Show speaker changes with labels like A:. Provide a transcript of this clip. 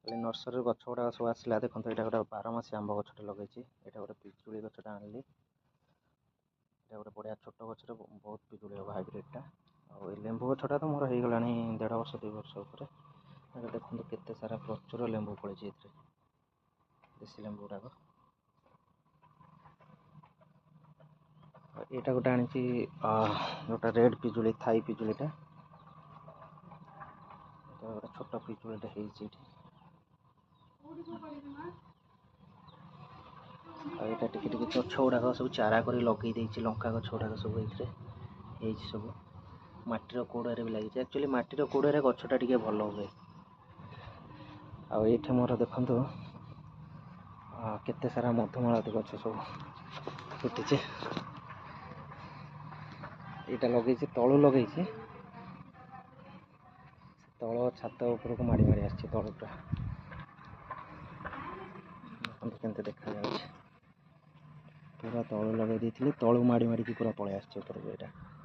A: खाली नर्सरी गछ गुड़ा सब आसला देखो यहाँ गोटे 12 मासी आंब गछटे लगे यहाँ गोटे पिजुड़ी गछटा आनली यहाँ गोटे बढ़िया छोट गचर बहुत पिजुड़ी हम हाइब्रिडटा आ लेंबू गछटा तो मोर हो गला 1.5 वर्ष 2 वर्ष देखो केते सारा प्रचुर लेंबू फड़ी देसी लेंबू गुड़ाक यहाँ गोटे आनी जोटा रेड पिजुड़ी थाई पिजुड़ीटा गोटे छोट पिजुड़ीटा यहाँ टिके गछ गुड़ाक सब चारा कर लगे लंका गछ गुड़ाक सब ये सब माटीर कोड़े भी लगी एक्चुअली माटीर कोड़े गछटा टे भल हुए आठ मोर देखु केते सारा मधुमालती गछ सब फुटी यहाँ लगे तलू लगे तल छात उपरक माड़ी माड़ी आस तल पूरा देखते देखा पूरा तलू लगे तलू माड़ी माड़ी पूरा पलि आस उपरक यहाँ